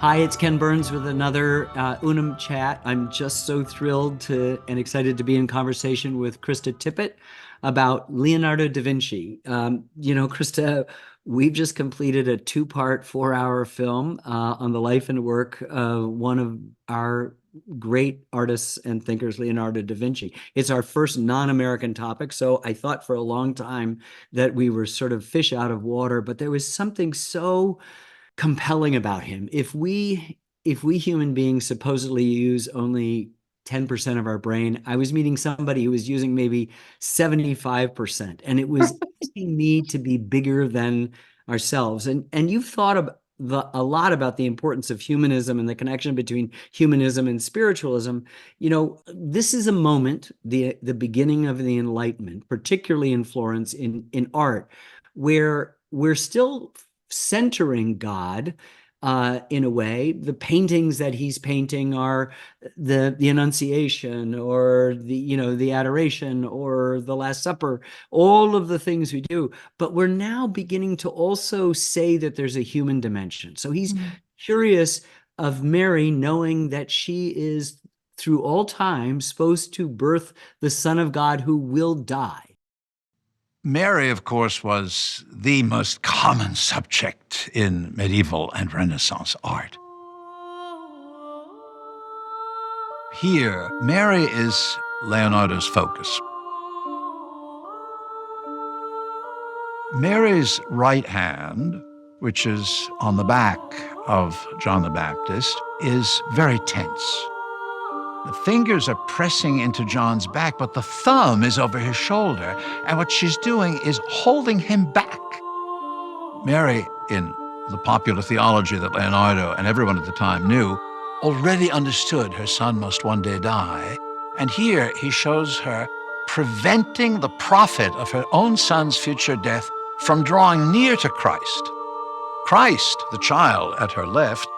Hi, it's Ken Burns with another UNUM chat. I'm just so thrilled to and excited to be in conversation with Krista Tippett about Leonardo da Vinci. Krista, we've just completed a two-part, 4-hour film on the life and work of one of our great artists and thinkers, Leonardo da Vinci. It's our first non-American topic, so I thought for a long time that we were sort of fish out of water, but there was something so compelling about him. If we human beings supposedly use only 10% of our brain, I was meeting somebody who was using maybe 75%, and it was asking me to be bigger than ourselves. And you've thought about a lot about the importance of humanism and the connection between humanism and spiritualism. This is a moment, the beginning of the Enlightenment, particularly in Florence, in art, where we're still centering God in a way. The paintings that he's painting are the Annunciation, or the Adoration, or the Last Supper, all of the things we do. But we're now beginning to also say that there's a human dimension. So he's curious of Mary, knowing that she is through all time supposed to birth the Son of God who will die. Mary, of course, was the most common subject in medieval and Renaissance art. Here, Mary is Leonardo's focus. Mary's right hand, which is on the back of John the Baptist, is very tense. The fingers are pressing into John's back, but the thumb is over his shoulder, and what she's doing is holding him back. Mary, in the popular theology that Leonardo and everyone at the time knew, already understood her son must one day die, and here he shows her preventing the prophet of her own son's future death from drawing near to Christ. Christ, the child at her left,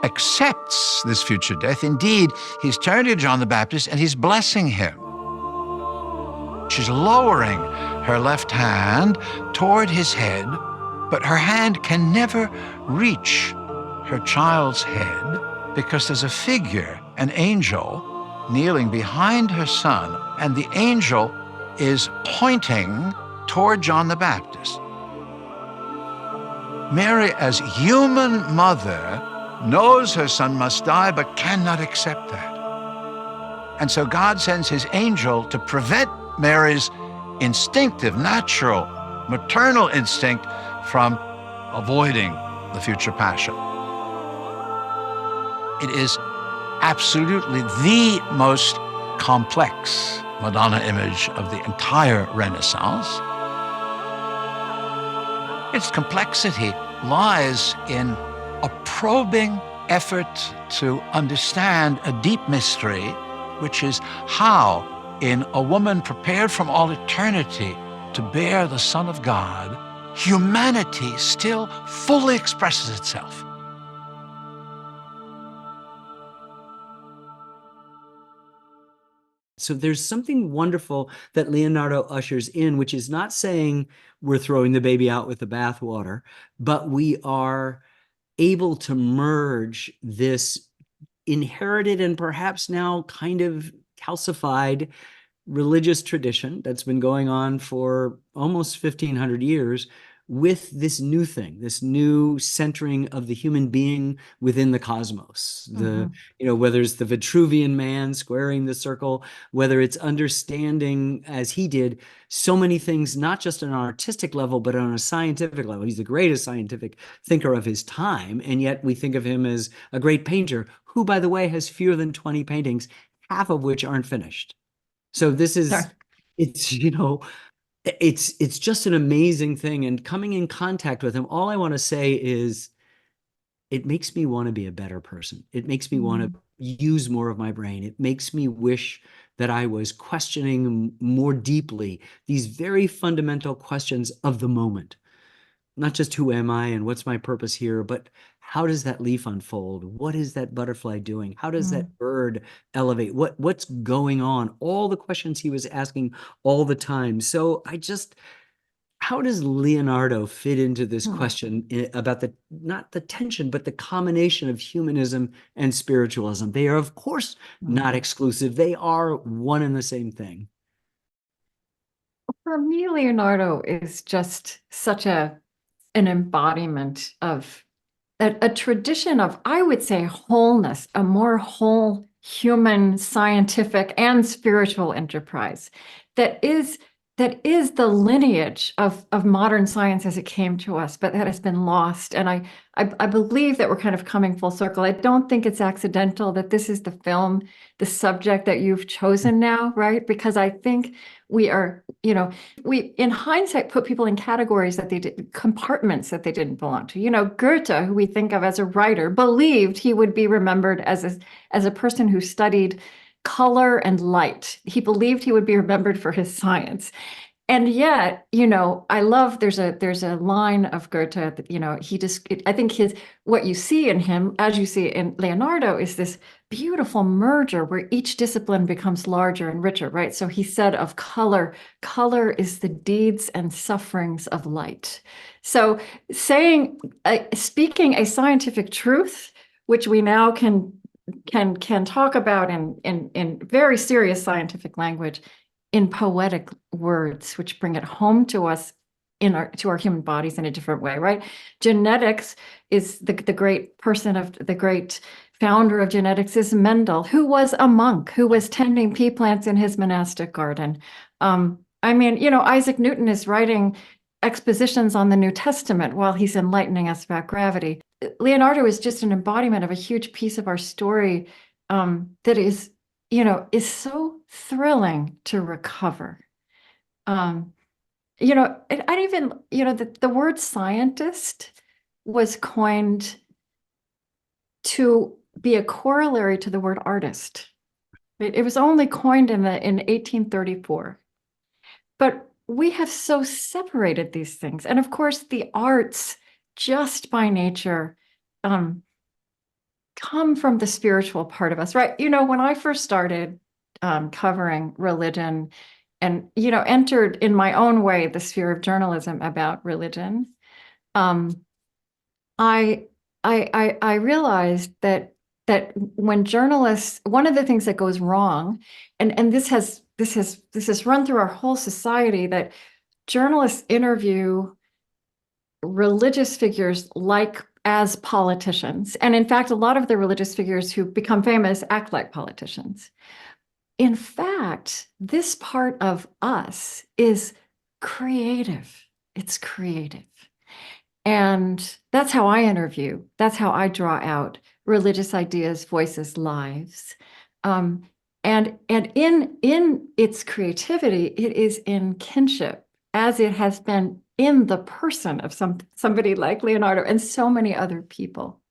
accepts this future death. Indeed, he's turning to John the Baptist and he's blessing him. She's lowering her left hand toward his head, but her hand can never reach her child's head because there's a figure, an angel, kneeling behind her son, and the angel is pointing toward John the Baptist. Mary, as human mother, knows her son must die, but cannot accept that. And so God sends his angel to prevent Mary's instinctive, natural, maternal instinct from avoiding the future passion. It is absolutely the most complex Madonna image of the entire Renaissance. Its complexity lies in a probing effort to understand a deep mystery, which is how, in a woman prepared from all eternity to bear the Son of God, humanity still fully expresses itself. So there's something wonderful that Leonardo ushers in, which is not saying we're throwing the baby out with the bathwater, but we are able to merge this inherited and perhaps now kind of calcified religious tradition that's been going on for almost 1,500 years with this new thing, this new centering of the human being within the cosmos. Whether it's the Vitruvian man squaring the circle, whether it's understanding, as he did, so many things, not just on an artistic level, but on a scientific level. He's the greatest scientific thinker of his time, and yet we think of him as a great painter, who, by the way, has fewer than 20 paintings, half of which aren't finished. So this is, it's just an amazing thing. And coming in contact with him, all I want to say is it makes me want to be a better person. It makes me want to use more of my brain. It makes me wish that I was questioning more deeply these very fundamental questions of the moment. Not just who am I and what's my purpose here, but how does that leaf unfold? What is that butterfly doing? How does that bird elevate? What's going on? All the questions he was asking all the time. So how does Leonardo fit into this Hmm. question about the not the tension, but the combination of humanism and spiritualism? They are, of course, not Hmm. exclusive. They are one and the same thing. For me, Leonardo is just such an embodiment of a tradition of, I would say, wholeness, a more whole human, scientific, and spiritual enterprise that is the lineage of modern science as it came to us, but that has been lost. And I believe that we're kind of coming full circle. I don't think it's accidental that this is the film, the subject that you've chosen now, right? Because I think we are, we in hindsight put people in categories that they did, compartments that they didn't belong to. Goethe, who we think of as a writer, believed he would be remembered as a person who studied color and light. He believed he would be remembered for his science. And yet, I love there's a line of Goethe that, he just I think what you see in him, as you see in Leonardo, is this beautiful merger where each discipline becomes larger and richer, right? So he said of color is the deeds and sufferings of light. So speaking a scientific truth, which we now can talk about in very serious scientific language, in poetic words, which bring it home to us to our human bodies in a different way, right? Genetics is the great person of the great founder of genetics is Mendel, who was a monk who was tending pea plants in his monastic garden. I mean, Isaac Newton is writing expositions on the New Testament while he's enlightening us about gravity. Leonardo is just an embodiment of a huge piece of our story that is so thrilling to recover. I'd even, the word scientist was coined to be a corollary to the word artist. It was only coined in 1834. But we have so separated these things. And of course, the arts, just by nature, come from the spiritual part of us, right? When I first started covering religion and, entered in my own way the sphere of journalism about religion, um, I, I realized that when journalists, one of the things that goes wrong, and this has run through our whole society, that journalists interview religious figures like as politicians. And in fact, a lot of the religious figures who become famous act like politicians. In fact, this part of us is creative. It's creative. And that's how I interview. That's how I draw out religious ideas, voices, lives. And in its creativity, it is in kinship, as it has been in the person of somebody like Leonardo and so many other people.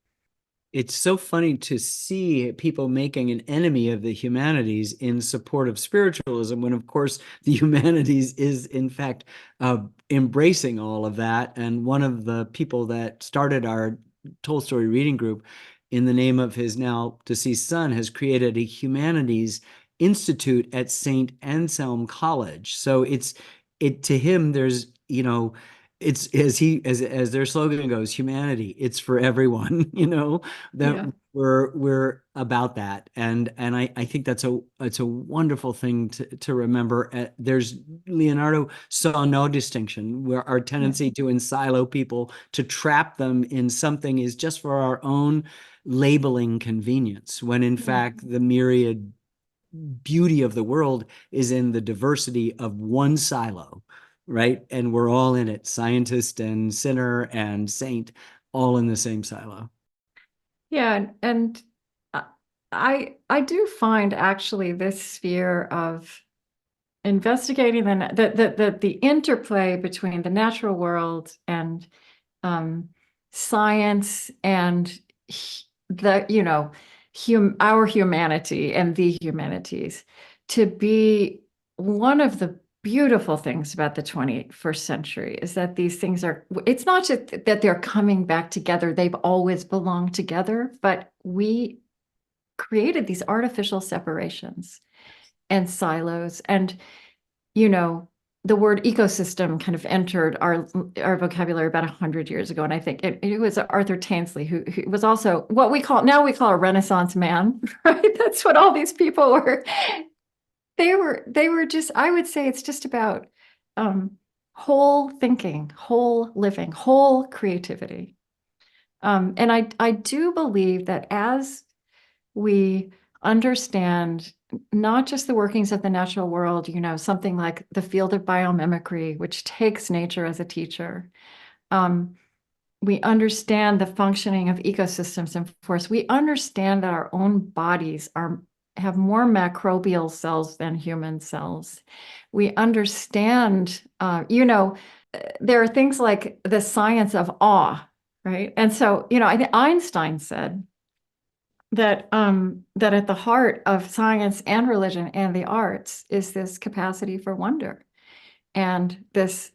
It's so funny to see people making an enemy of the humanities in support of spiritualism, when, of course, the humanities is, in fact, embracing all of that. And one of the people that started our Tolstoy reading group, in the name of his now deceased son, has created a humanities institute at St. Anselm College. So to him, there's, it's as their slogan goes, humanity, it's for everyone, that Yeah. we're about that. And I think it's a wonderful thing to remember. There's Leonardo saw no distinction, where our Yeah. tendency to ensilo people, to trap them in something, is just for our own labeling convenience, when in fact the myriad beauty of the world is in the diversity of one silo, right? And we're all in it, scientist and sinner and saint, all in the same silo. Yeah, and I do find actually this sphere of investigating the interplay between the natural world and science and our humanity and the humanities, to be one of the beautiful things about the 21st century is that these things it's not just that they're coming back together, they've always belonged together, but we created these artificial separations and silos. And, the word ecosystem kind of entered our vocabulary about 100 years ago. And I think it was Arthur Tansley, who was also what we call a Renaissance man, right? That's what all these people were. They were just, I would say it's just about whole thinking, whole living, whole creativity. And I do believe that as we understand not just the workings of the natural world, something like the field of biomimicry, which takes nature as a teacher. We understand the functioning of ecosystems and forests. We understand that our own bodies have more microbial cells than human cells. We understand, there are things like the science of awe, right? And so, I think Einstein said that at the heart of science and religion and the arts is this capacity for wonder and this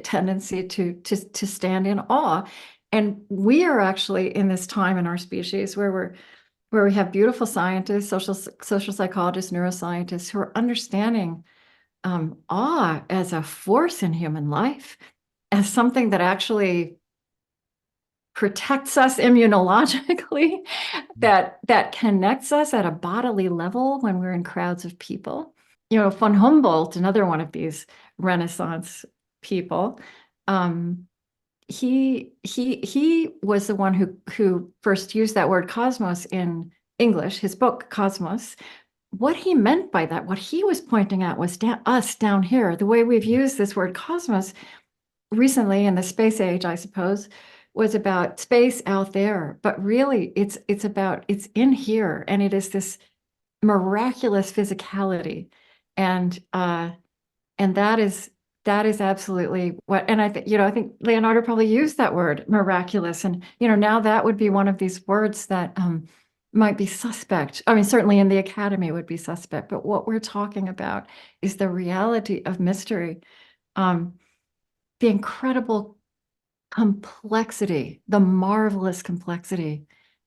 tendency to stand in awe. And we are actually in this time in our species where we have beautiful scientists, social psychologists, neuroscientists who are understanding awe as a force in human life, as something that actually protects us immunologically, that connects us at a bodily level when we're in crowds of people. Von Humboldt, another one of these Renaissance people, he was the one who first used that word cosmos in English, his book Cosmos. What he meant by that, what he was pointing at was us down here. The way we've used this word cosmos recently in the space age, I suppose, was about space out there, but really it's in here, and it is this miraculous physicality, and that is absolutely what. And I think Leonardo probably used that word miraculous, and now that would be one of these words that might be suspect. I mean, certainly in the academy would be suspect, but what we're talking about is the reality of mystery, the incredible complexity, the marvelous complexity,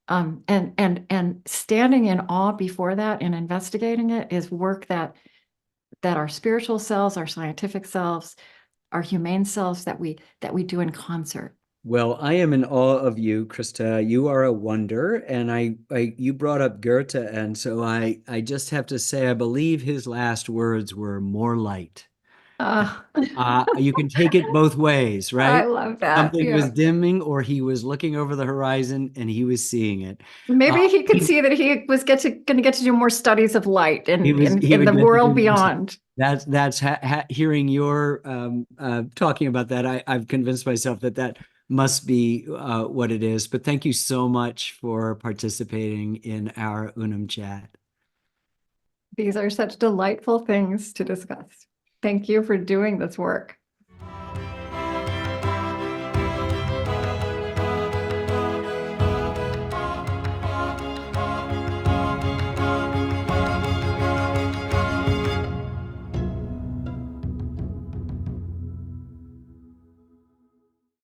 and standing in awe before that and investigating it is work that our spiritual selves, our scientific selves, our humane selves, that we do in concert. Well, I am in awe of you, Krista. You are a wonder, and you brought up Goethe, and so I just have to say I believe his last words were "more light." You can take it both ways, I right? love that. Something was Yeah. dimming, or he was looking over the horizon and he was seeing it. Maybe he could see that he was going to get to do more studies of light He in would the get to do world more stuff. beyond. That's hearing your talking about that. I've convinced myself that must be what it is. But thank you so much for participating in our UNUM chat. These are such delightful things to discuss. Thank you for doing this work.